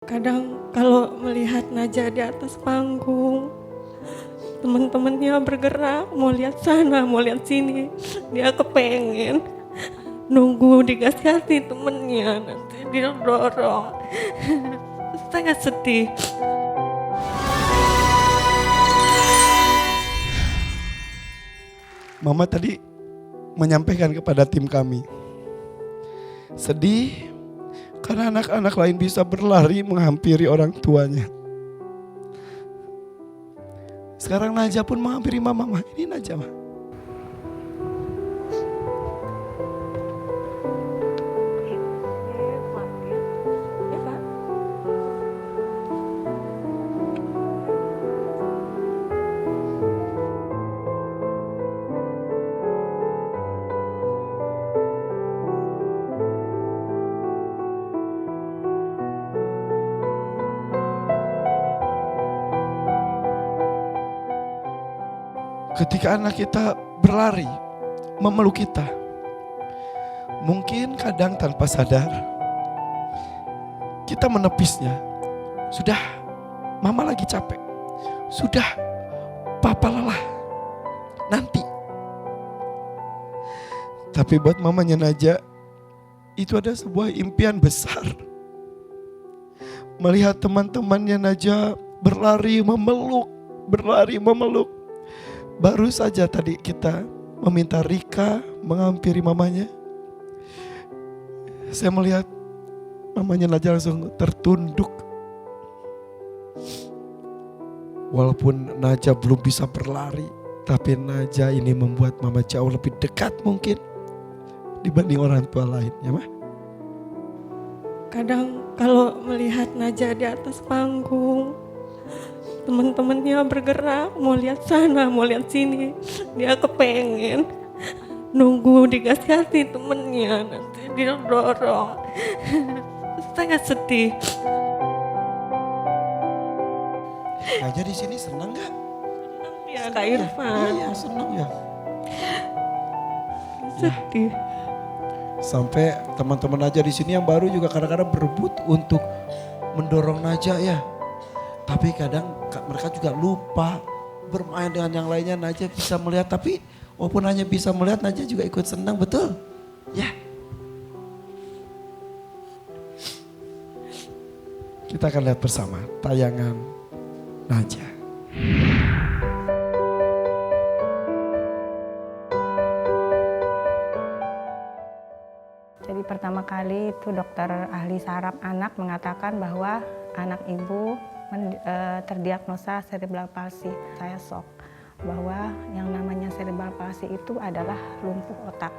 Kadang kalau melihat Naja di atas panggung, teman-temannya bergerak, mau lihat sana, mau lihat sini, dia kepengen nunggu dikasih temennya, nanti dia dorong. Sangat sedih. Mama tadi menyampaikan kepada tim kami, sedih karena anak-anak lain bisa berlari menghampiri orang tuanya. Sekarang Naja pun menghampiri mama. Ini Naja, Ma. Ketika anak kita berlari memeluk kita, mungkin kadang tanpa sadar kita menepisnya. Sudah, mama lagi capek. Sudah, papa lelah. Nanti. Tapi buat mamanya Naja, itu ada sebuah impian besar. Melihat teman-temannya Naja berlari memeluk. Baru saja tadi kita meminta Rika menghampiri mamanya. Saya melihat mamanya Naja langsung tertunduk. Walaupun Naja belum bisa berlari, tapi Naja ini membuat mama jauh lebih dekat mungkin dibanding orang tua lain, ya Ma? Kadang kalau melihat Naja di atas panggung, teman-temannya bergerak, mau lihat sana, mau lihat sini, dia kepengen nunggu dikasih temennya, nanti dia dorong. Sangat sedih. Naja di sini senang gak? Ya Kak Irfan. Iya senang ya. Sedih. Sampai teman-teman Naja di sini yang baru juga kadang-kadang berebut untuk mendorong Naja ya. Tapi kadang mereka juga lupa bermain dengan yang lainnya. Naja bisa melihat, tapi walaupun hanya bisa melihat, Naja juga ikut senang, betul? Ya. Kita akan lihat bersama tayangan Naja. Jadi pertama kali itu dokter ahli saraf anak mengatakan bahwa anak ibu terdiagnosa cerebral palsy. Saya shock bahwa yang namanya cerebral palsy itu adalah lumpuh otak.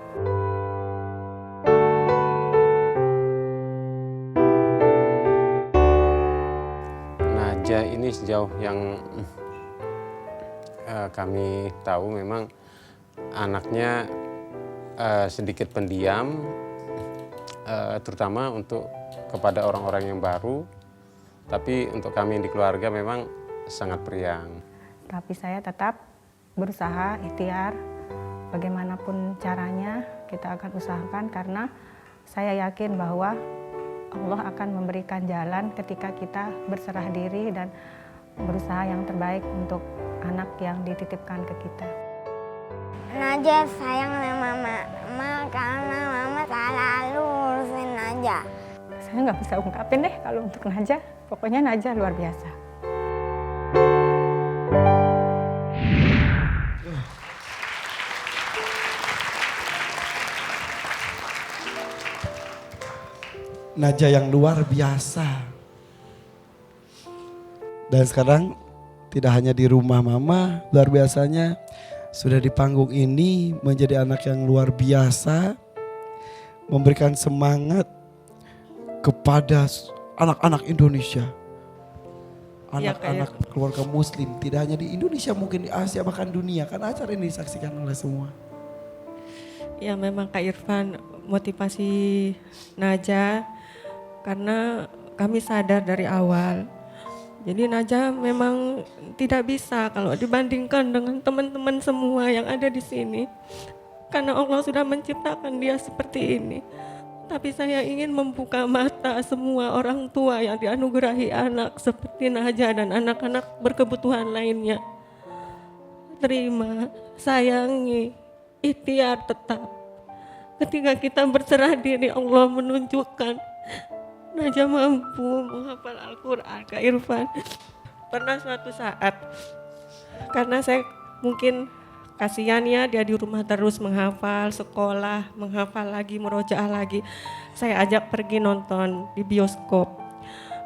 Naja ini sejauh yang kami tahu memang anaknya sedikit pendiam, terutama untuk kepada orang-orang yang baru. Tapi untuk kami di keluarga memang sangat periang. Tapi saya tetap berusaha, ikhtiar, bagaimanapun caranya kita akan usahakan karena saya yakin bahwa Allah akan memberikan jalan ketika kita berserah diri dan berusaha yang terbaik untuk anak yang dititipkan ke kita. Naja sayang sama mama karena mama selalu urusin Naja. Saya nggak bisa ungkapin deh kalau untuk Naja. Pokoknya Naja luar biasa. Naja yang luar biasa. Dan sekarang tidak hanya di rumah mama, luar biasanya sudah di panggung ini menjadi anak yang luar biasa. Memberikan semangat kepada anak-anak Indonesia. Anak-anak keluarga muslim, tidak hanya di Indonesia, mungkin di Asia bahkan dunia. Karena acara ini disaksikan oleh semua. Ya memang Kak Irfan motivasi Naja karena kami sadar dari awal. Jadi Naja memang tidak bisa kalau dibandingkan dengan teman-teman semua yang ada di sini. Karena Allah sudah menciptakan dia seperti ini. Tapi saya ingin membuka mata semua orang tua yang dianugerahi anak seperti Najah dan anak-anak berkebutuhan lainnya. Terima, sayangi, ikhtiar tetap. Ketika kita berserah diri, Allah menunjukkan Najah mampu menghafal Al-Quran, Kak Irfan. Pernah suatu saat, karena saya mungkin kasihan ya, dia di rumah terus menghafal, sekolah, menghafal lagi, murojaah lagi. Saya ajak pergi nonton di bioskop.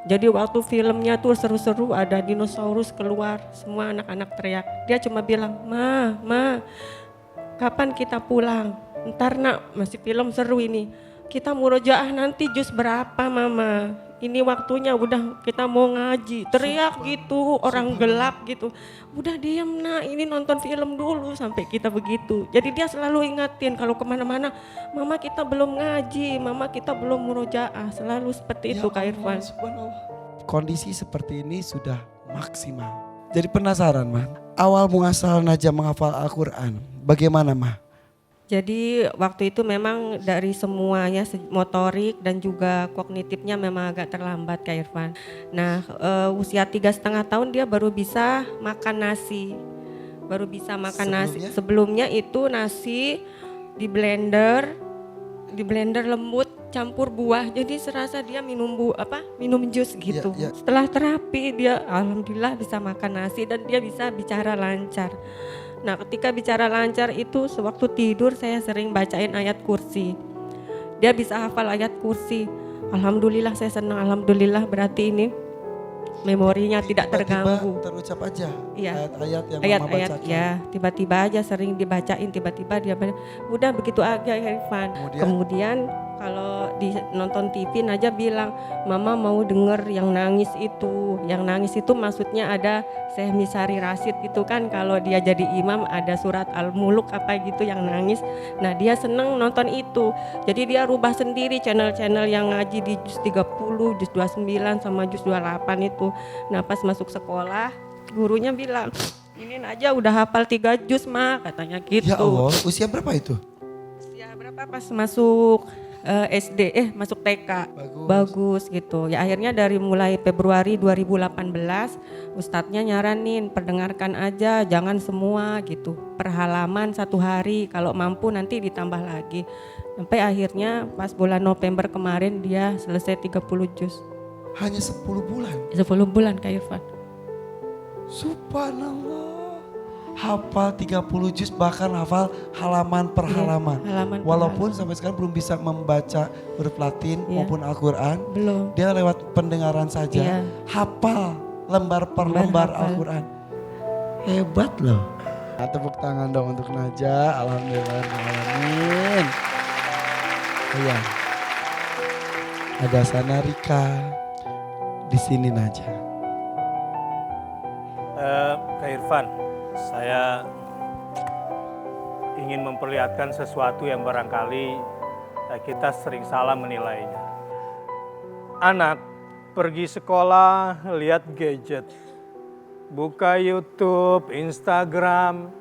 Jadi waktu filmnya tuh seru-seru, ada dinosaurus keluar, semua anak-anak teriak. Dia cuma bilang, Ma, kapan kita pulang? Ntar nak, masih film seru ini. Kita murojaah nanti juz berapa Mama? Ini waktunya udah kita mau ngaji. Teriak gitu, orang gelap gitu. Udah diem nak, ini nonton film dulu sampai kita begitu. Jadi dia selalu ingatin kalau kemana-mana, Mama kita belum ngaji, Mama kita belum murojaah. Selalu seperti itu Kak Irfan. Subhanallah. Kondisi seperti ini sudah maksimal. Jadi penasaran Mah, awal muasal Najah menghafal Al-Quran, bagaimana Mah? Jadi waktu itu memang dari semuanya motorik dan juga kognitifnya memang agak terlambat Kak Irfan. Nah usia 3,5 tahun dia baru bisa makan nasi. Baru bisa makan nasi. Sebelumnya itu nasi di blender lembut campur buah. Jadi serasa dia minum jus gitu. Setelah terapi dia alhamdulillah bisa makan nasi dan dia bisa bicara lancar. Nah ketika bicara lancar itu sewaktu tidur saya sering bacain ayat kursi. Dia bisa hafal ayat kursi. Alhamdulillah saya senang, alhamdulillah berarti ini memorinya tidak terganggu. Terucap aja iya. ayat-ayat yang Mama ayat-ayat bacakan. ya, tiba-tiba aja sering dibacain, tiba-tiba dia udah begitu aja Irfan. Kemudian kalau di nonton TV Najah bilang, Mama mau denger yang nangis itu. Yang nangis itu maksudnya ada Syekh Misari Rasid itu kan, kalau dia jadi imam ada surat Al-Muluk apa gitu yang nangis. Nah dia seneng nonton itu. Jadi dia rubah sendiri channel-channel yang ngaji di juz 30, juz 29 sama juz 28 itu. Nah pas masuk sekolah gurunya bilang, ini Najah udah hafal 3 juz Ma, katanya gitu. Ya Allah, usia berapa itu? Usia berapa pas masuk SD, masuk TK. Bagus gitu. Ya akhirnya dari mulai Februari 2018 ustadznya nyaranin perdengarkan aja, jangan semua gitu. Per halaman 1 hari, kalau mampu nanti ditambah lagi. Sampai akhirnya pas bulan November kemarin dia selesai 30 juz. Hanya 10 bulan? 10 bulan Kak Irfan. Subhanallah. Hafal 30 juz, bahkan hafal halaman per halaman. Walaupun sampai sekarang belum bisa membaca huruf Latin maupun Al-Quran. Belum. Dia lewat pendengaran saja. Hafal lembar per lembar Al-Quran. Hebat loh. Nah, tepuk tangan dong untuk Najah. Alhamdulillah. Iya. Ada Sana Rika. Di sini Najah. Kak Irfan, saya ingin memperlihatkan sesuatu yang barangkali kita sering salah menilainya. Anak pergi sekolah, lihat gadget, buka YouTube, Instagram.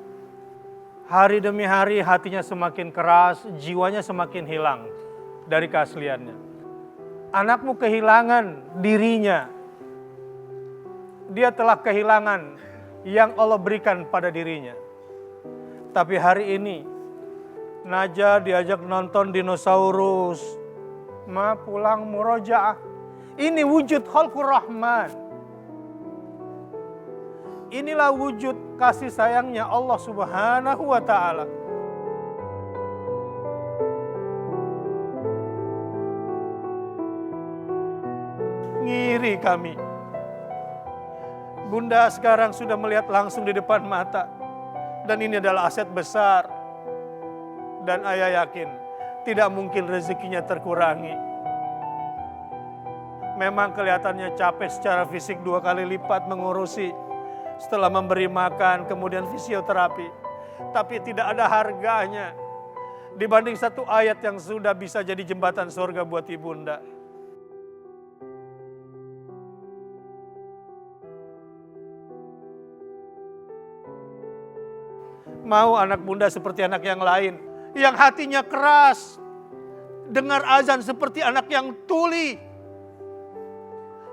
Hari demi hari hatinya semakin keras, jiwanya semakin hilang dari keasliannya. Anakmu kehilangan dirinya. Dia telah kehilangan yang Allah berikan pada dirinya. Tapi hari ini Najah diajak nonton dinosaurus. Ma pulang murojaah. Ini wujud khalqur rahman. Inilah wujud kasih sayangnya Allah Subhanahu wa ta'ala. Ngiri kami. Bunda sekarang sudah melihat langsung di depan mata. Dan ini adalah aset besar. Dan ayah yakin tidak mungkin rezekinya terkurangi. Memang kelihatannya capek secara fisik 2 kali lipat mengurusi. Setelah memberi makan kemudian fisioterapi. Tapi tidak ada harganya dibanding 1 ayat yang sudah bisa jadi jembatan surga buat ibunda. Mau anak bunda seperti anak yang lain, yang hatinya keras. dengar azan seperti anak yang tuli.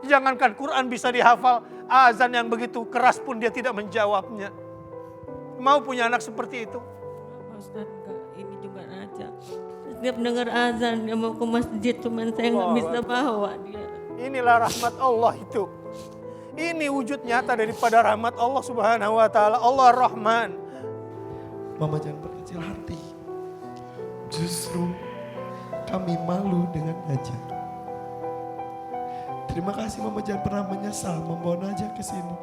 Jangankan Quran bisa dihafal, azan yang begitu keras pun dia tidak menjawabnya. Mau punya anak seperti itu? Ustaz, enggak, ini juga Naja. Setiap dengar azan dia mau ke masjid, cuman saya nggak bisa bawa dia. Inilah rahmat Allah itu. Ini wujud nyata daripada rahmat Allah Subhanahu wa taala. Allah Rahman. Mama jangan berkecil hati. Justru kami malu dengan Naja. Terima kasih Mama jangan pernah menyesal membawa Naja ke sini.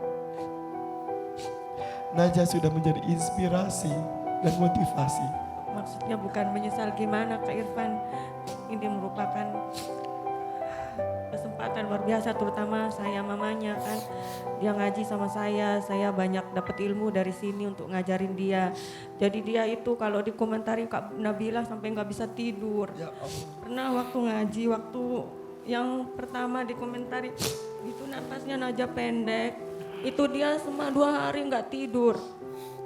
Naja sudah menjadi inspirasi dan motivasi. Maksudnya bukan menyesal gimana Kak Irfan. Ini merupakan kesempatan luar biasa, terutama saya mamanya kan. Dia ngaji sama saya banyak dapat ilmu dari sini untuk ngajarin dia. Jadi dia itu kalau dikomentarin Kak Nabila sampai nggak bisa tidur. Pernah waktu ngaji, waktu yang pertama dikomentari itu napasnya Naja pendek. Itu dia selama 2 hari nggak tidur.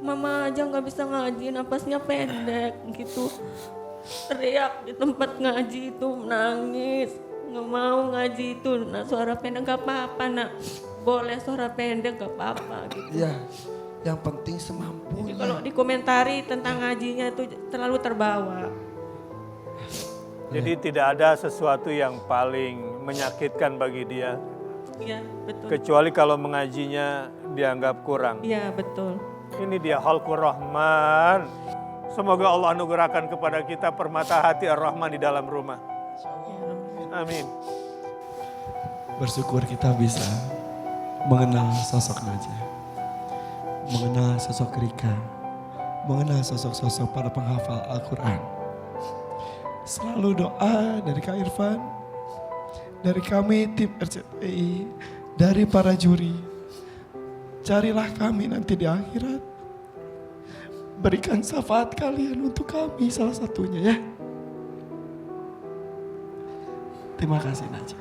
Mama aja nggak bisa ngaji, napasnya pendek gitu. Teriak di tempat ngaji itu, nangis, nggak mau ngaji itu. Nah suara pendek nggak apa-apa nak, boleh suara pendek nggak apa-apa gitu. Iya, yang penting Jadi semampunya. kalau dikomentari tentang ngajinya itu terlalu terbawa. Jadi tidak ada sesuatu yang paling menyakitkan bagi dia. Iya betul. Kecuali kalau mengajinya dianggap kurang. Iya betul. Ini dia Khalqur Rahman. Semoga Allah anugerahkan kepada kita permata hati Ar-Rahman di dalam rumah. Amin. Bersyukur kita bisa mengenal sosok Naja. Mengenal sosok Rika. Mengenal sosok-sosok para penghafal Al-Quran. Selalu doa dari Kak Irfan. Dari kami tim RCTI. Dari para juri. Carilah kami nanti di akhirat. Berikan syafaat kalian untuk kami salah satunya ya. Terima kasih Naja.